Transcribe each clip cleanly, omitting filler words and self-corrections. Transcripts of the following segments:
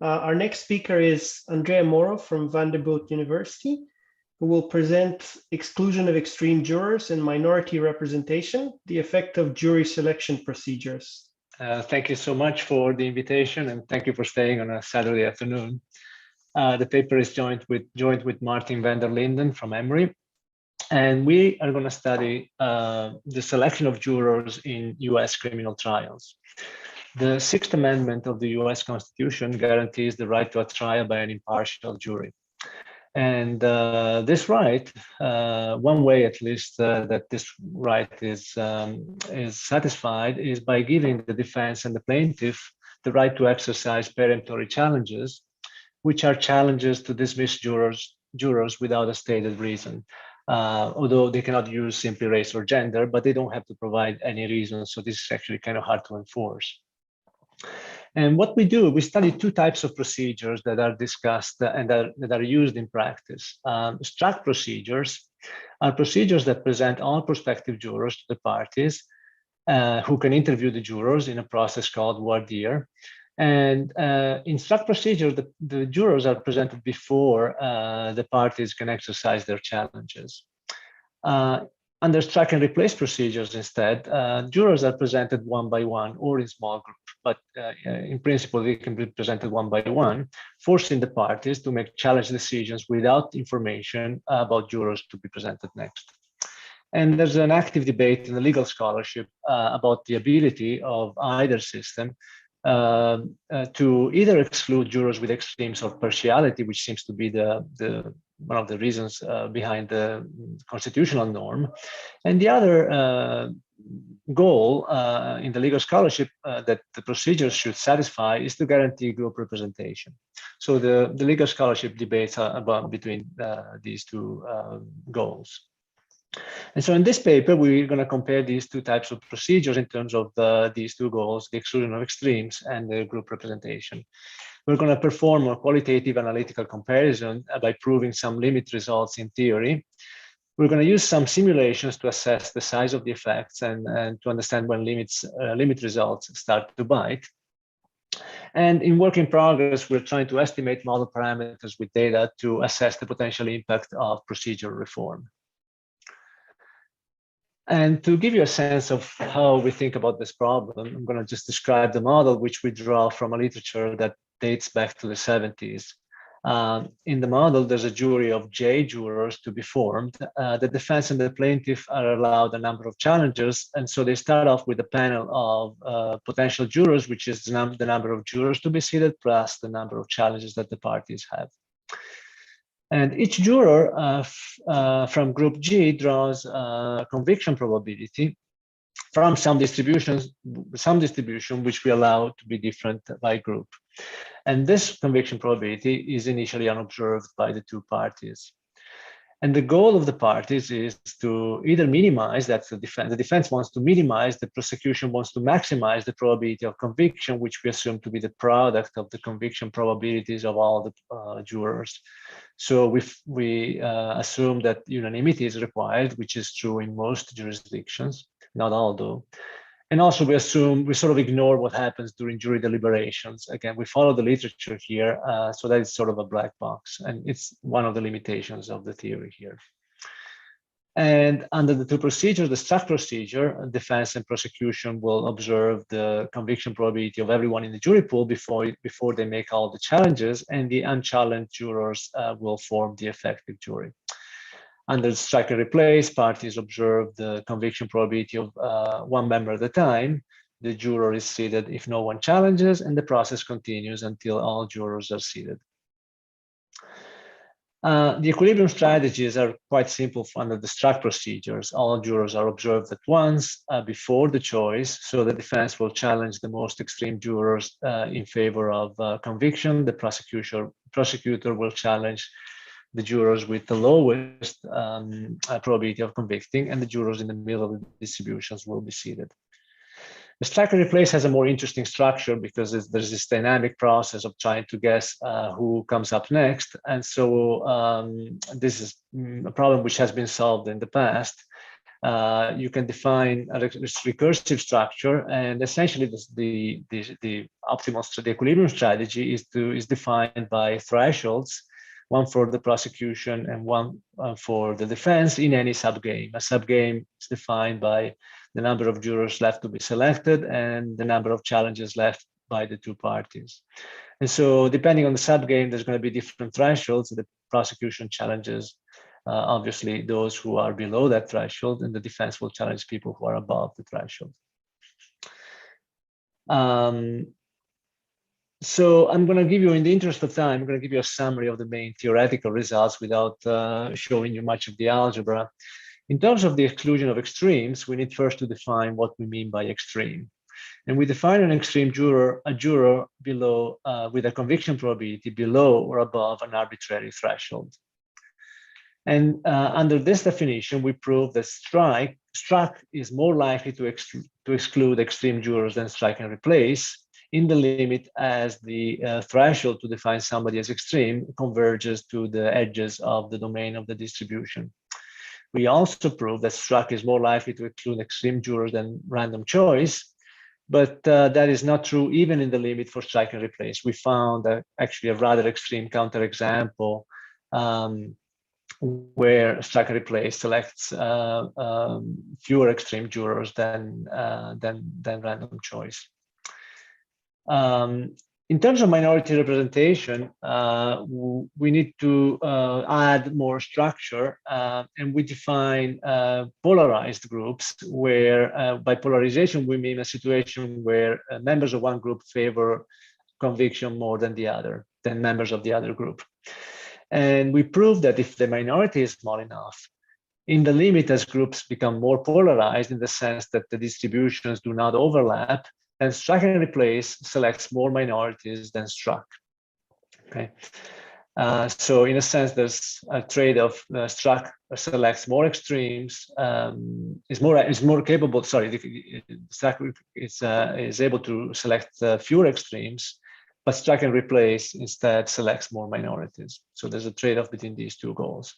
Our next speaker is Andrea Moro from Vanderbilt University, who will present Exclusion of Extreme Jurors and Minority Representation, the Effect of Jury Selection Procedures. Thank you so much for the invitation, and thank you for staying on a Saturday afternoon. The paper is joined with Martin van der Linden from Emory, and we are going to study the selection of jurors in US criminal trials. The Sixth Amendment of the US Constitution guarantees the right to a trial by an impartial jury. And this right, one way at least that this right is satisfied is by giving the defense and the plaintiff the right to exercise peremptory challenges, which are challenges to dismiss jurors without a stated reason. Although they cannot use simply race or gender, but they don't have to provide any reason. So this is actually kind of hard to enforce. And what we do, we study two types of procedures that are discussed and that are used in practice. Struck procedures are procedures that present all prospective jurors to the parties who can interview the jurors in a process called voir dire. And in struck procedure, the jurors are presented before the parties can exercise their challenges. Under struck and replace procedures instead, jurors are presented one by one or in small group, but in principle, they can be presented one by one, forcing the parties to make challenge decisions without information about jurors to be presented next. And there's an active debate in the legal scholarship about the ability of either system to either exclude jurors with extremes of partiality, which seems to be one of the reasons behind the constitutional norm. And the other goal in the legal scholarship that the procedures should satisfy is to guarantee group representation. So the legal scholarship debates between these two goals. And so in this paper, we're going to compare these two types of procedures in terms of these two goals, the exclusion of extremes and the group representation. We're going to perform a qualitative analytical comparison by proving some limit results in theory. We're going to use some simulations to assess the size of the effects and to understand when limit results start to bite. And in work in progress, we're trying to estimate model parameters with data to assess the potential impact of procedural reform. And to give you a sense of how we think about this problem, I'm going to just describe the model, which we draw from a literature that dates back to the 70s. In the model, there's a jury of J jurors to be formed. The defense and the plaintiff are allowed a number of challenges. And so they start off with a panel of potential jurors, which is the number of jurors to be seated plus the number of challenges that the parties have. And each juror from group G draws a conviction probability from some distribution which we allow to be different by group. And this conviction probability is initially unobserved by the two parties. And the goal of the parties is to either minimize, that's the defense wants to minimize, the prosecution wants to maximize the probability of conviction, which we assume to be the product of the conviction probabilities of all the jurors. So we assume that unanimity is required, which is true in most jurisdictions, not all though. And also we sort of ignore what happens during jury deliberations. Again, we follow the literature here, so that is sort of a black box, and it's one of the limitations of the theory here. And under the two procedures, the struck procedure, defense and prosecution will observe the conviction probability of everyone in the jury pool before they make all the challenges, and the unchallenged jurors will form the effective jury. Under the strike and replace, parties observe the conviction probability of one member at a time. The juror is seated if no one challenges, and the process continues until all jurors are seated. The equilibrium strategies are quite simple under the struck procedures. All jurors are observed at once before the choice, so the defense will challenge the most extreme jurors in favor of conviction. The prosecutor will challenge the jurors with the lowest probability of convicting, and the jurors in the middle of the distributions will be seated. The strike and replace has a more interesting structure because there's this dynamic process of trying to guess who comes up next. And so this is a problem which has been solved in the past. you can define a recursive structure, and essentially the optimal equilibrium strategy is defined by thresholds, one for the prosecution and one for the defense in any subgame. A subgame is defined by the number of jurors left to be selected and the number of challenges left by the two parties. And so depending on the subgame, there's going to be different thresholds. The prosecution challenges, obviously, those who are below that threshold, and the defense will challenge people who are above the threshold. So I'm going to give you, in the interest of time, I'm going to give you a summary of the main theoretical results without showing you much of the algebra. In terms of the exclusion of extremes, we need first to define what we mean by extreme. And we define an extreme juror, a juror below, with a conviction probability below or above an arbitrary threshold. And under this definition, we prove that struck is more likely to exclude extreme jurors than strike and replace, in the limit as the threshold to define somebody as extreme converges to the edges of the domain of the distribution. We also prove that struck is more likely to exclude extreme jurors than random choice, but that is not true even in the limit for strike and replace. We found actually a rather extreme counterexample where strike and replace selects fewer extreme jurors than random choice. In terms of minority representation, we need to add more structure, and we define polarized groups where by polarization, we mean a situation where members of one group favor conviction more than members of the other group. And we prove that if the minority is small enough, in the limit as groups become more polarized in the sense that the distributions do not overlap, and strike and replace selects more minorities than struck. Okay, so in a sense, there's a trade-off. Struck selects more extremes, is more capable. Sorry, struck is able to select fewer extremes, but strike and replace instead selects more minorities. So there's a trade-off between these two goals.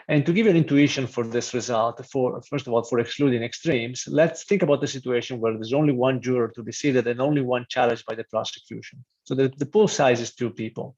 And to give you an intuition for this result, first of all, for excluding extremes, let's think about the situation where there's only one juror to be seated and only one challenged by the prosecution. So the pool size is 2 people.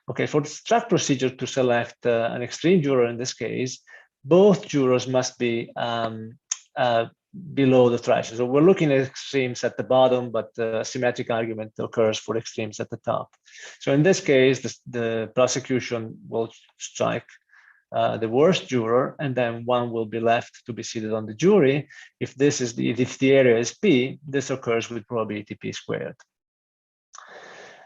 Okay, for the struck procedure to select an extreme juror in this case, both jurors must be below the threshold. So we're looking at extremes at the bottom, but the symmetric argument occurs for extremes at the top. So in this case, the prosecution will strike the worst juror, and then one will be left to be seated on the jury. If the area is P, this occurs with probability P squared.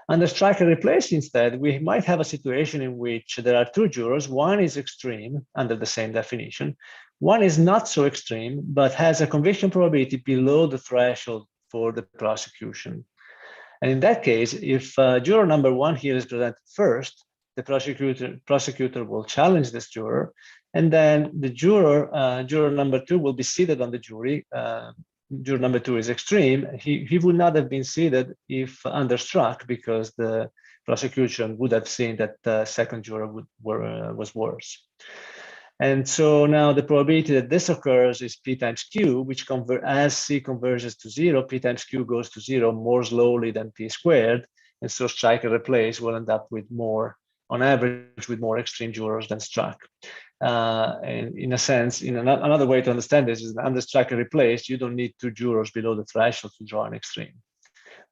Under strike and replace, instead, we might have a situation in which there are 2 jurors. One is extreme under the same definition. One is not so extreme, but has a conviction probability below the threshold for the prosecution. And in that case, if juror number 1 here is presented first, the prosecutor will challenge this juror, and then the juror number 2 will be seated on the jury. Juror number 2 is extreme. He would not have been seated if under struck, because the prosecution would have seen that the second juror was worse. And so now the probability that this occurs is P times Q, which as C converges to 0, P times Q goes to 0 more slowly than P squared. And so strike and replace will end up with more, on average, with more extreme jurors than struck. And in a sense, another way to understand this is that under strike and replace, you don't need 2 jurors below the threshold to draw an extreme.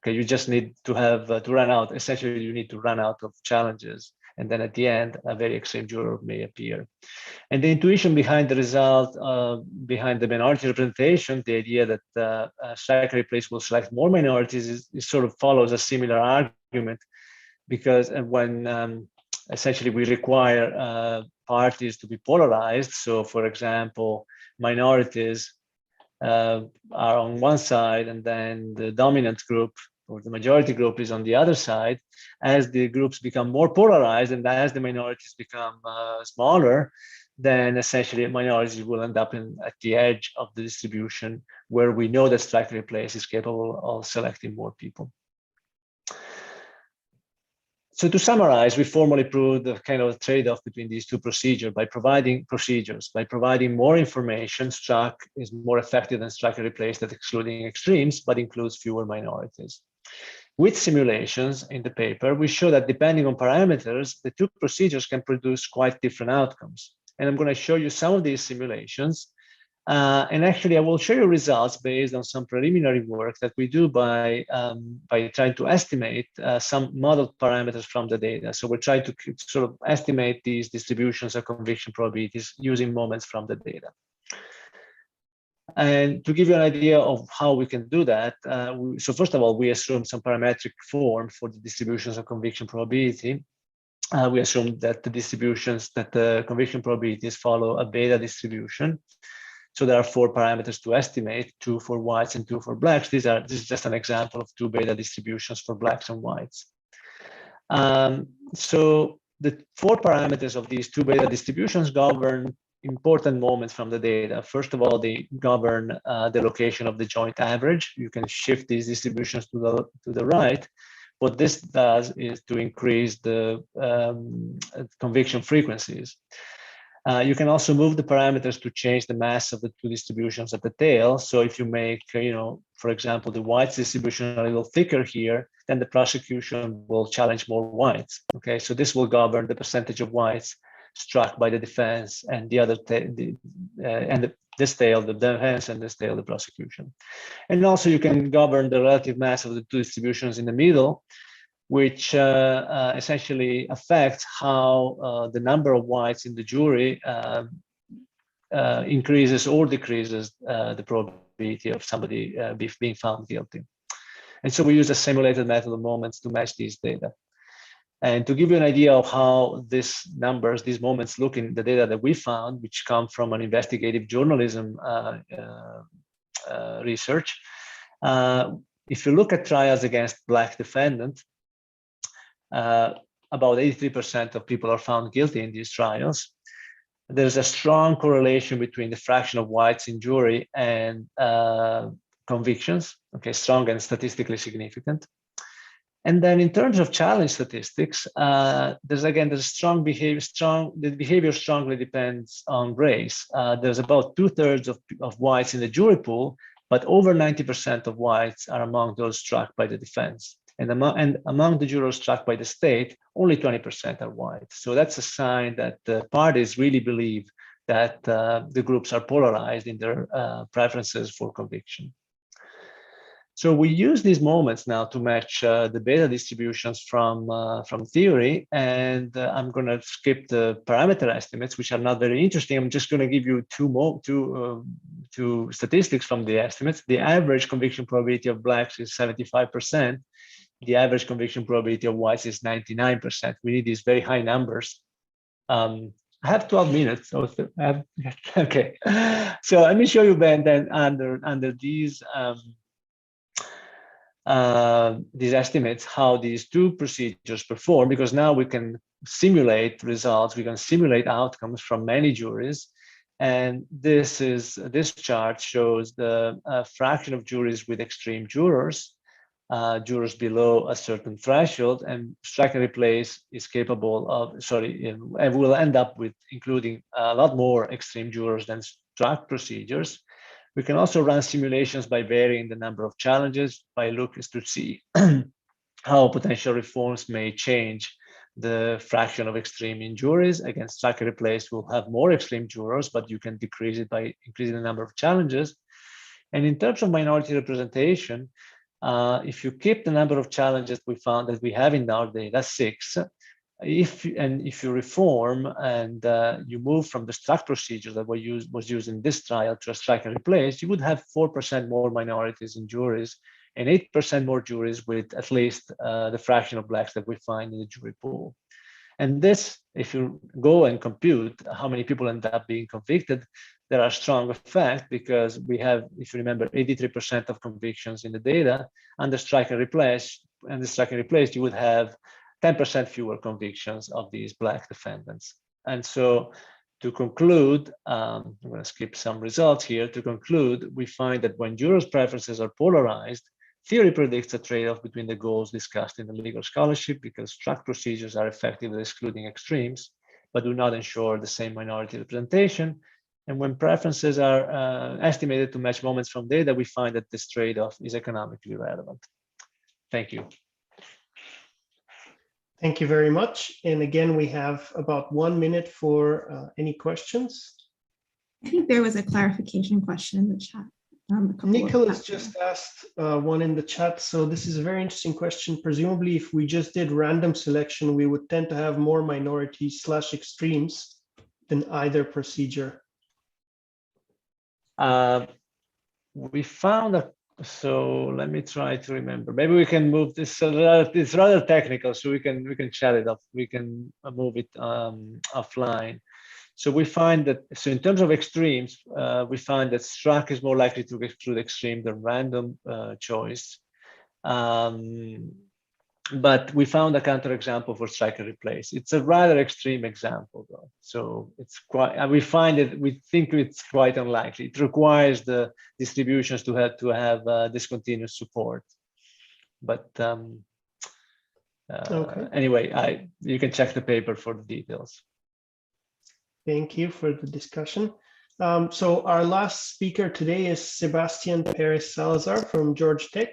Okay, you just need to have to run out. Essentially, you need to run out of challenges, and then at the end, a very extreme juror may appear. And the intuition behind the result, behind the minority representation, the idea that strike and replace will select more minorities, is sort of follows a similar argument, because when essentially we require parties to be polarized. So, for example, minorities are on one side, and then the dominant group or the majority group is on the other side. As the groups become more polarized and as the minorities become smaller, then essentially minorities will end up at the edge of the distribution, where we know that strike and replace is capable of selecting more people. So to summarize, we formally proved the kind of trade-off between these two procedures by providing more information. Struck is more effective than strike and replace at excluding extremes, but includes fewer minorities. With simulations in the paper, we show that depending on parameters, the two procedures can produce quite different outcomes. And I'm going to show you some of these simulations. And actually, I will show you results based on some preliminary work that we do by trying to estimate some modeled parameters from the data. So we're trying to sort of estimate these distributions of conviction probabilities using moments from the data. And to give you an idea of how we can do that, so first of all, we assume some parametric form for the distributions of conviction probability. We assume that the conviction probabilities follow a beta distribution. So there are 4 parameters to estimate, 2 for whites and 2 for blacks. This is just an example of 2 beta distributions for blacks and whites. So the 4 parameters of these 2 beta distributions govern important moments from the data. First of all, they govern the location of the joint average. You can shift these distributions to the right. What this does is to increase the conviction frequencies. You can also move the parameters to change the mass of the 2 distributions at the tail. So if you make, for example, the whites distribution a little thicker here, then the prosecution will challenge more whites. Okay, so this will govern the percentage of whites struck by the defense and this tail, the defense, and this tail, the prosecution. And also you can govern the relative mass of the 2 distributions in the middle, which essentially affects how the number of whites in the jury increases or decreases the probability of somebody being found guilty. And so we use a simulated method of moments to match these data. And to give you an idea of how these moments look in the data that we found, which come from an investigative journalism research, if you look at trials against black defendants, about 83% of people are found guilty in these trials. There's a strong correlation between the fraction of whites in jury and convictions, okay, strong and statistically significant. And then in terms of challenge statistics, there's strong behavior. The behavior strongly depends on race. There's about 2/3 of whites in the jury pool, but over 90% of whites are among those struck by the defense. And among the jurors struck by the state, only 20% are white. So that's a sign that the parties really believe that the groups are polarized in their preferences for conviction. So we use these moments now to match the beta distributions from theory, and I'm going to skip the parameter estimates, which are not very interesting. I'm just going to give you two statistics from the estimates. The average conviction probability of blacks is 75%. The average conviction probability of whites is 99%. We need these very high numbers. I have 12 minutes. So okay. So let me show you then under these estimates how these 2 procedures perform, because now we can simulate results, we can simulate outcomes from many juries. And this chart shows the fraction of juries with extreme jurors, jurors below a certain threshold, and strike and replace is capable of, and we'll end up with including a lot more extreme jurors than struck procedures. We can also run simulations by varying the number of challenges by looking to see how potential reforms may change the fraction of extreme in juries. Again, strike and replace will have more extreme jurors, but you can decrease it by increasing the number of challenges. And in terms of minority representation, if you keep the number of challenges we found that we have in our data, 6, if you reform and you move from the struck procedure that was used in this trial to a strike and replace, you would have 4% more minorities in juries and 8% more juries with at least the fraction of blacks that we find in the jury pool. And this, if you go and compute how many people end up being convicted, there are strong effects, because we have, if you remember, 83% of convictions in the data. Under strike and replace, you would have 10% fewer convictions of these black defendants. And so to conclude, I'm going to skip some results here. To conclude, we find that when jurors' preferences are polarized, theory predicts a trade-off between the goals discussed in the legal scholarship because struct procedures are effective at excluding extremes, but do not ensure the same minority representation. And when preferences are estimated to match moments from data, we find that this trade-off is economically relevant. Thank you. Thank you very much. And again, we have about 1 minute for any questions. I think there was a clarification question in the chat. Nicholas just asked one in the chat. So this is a very interesting question. Presumably, if we just did random selection, we would tend to have more minorities / extremes than either procedure. We found that, so let me try to remember. Maybe we can move this. It's rather technical, so we can chat it up. We can move it offline. So we find that, so in terms of extremes, we find that struct is more likely to exclude extreme than random choice. But we found a counterexample for strike and replace. It's a rather extreme example, though. So it's quite, we think it's quite unlikely. It requires the distributions to have discontinuous support. But Okay. Anyway, you can check the paper for the details. Thank you for the discussion. So our last speaker today is Sebastian Perez Salazar from Georgia Tech,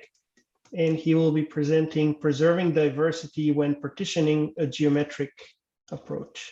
and he will be presenting Preserving Diversity when Partitioning a Geometric Approach.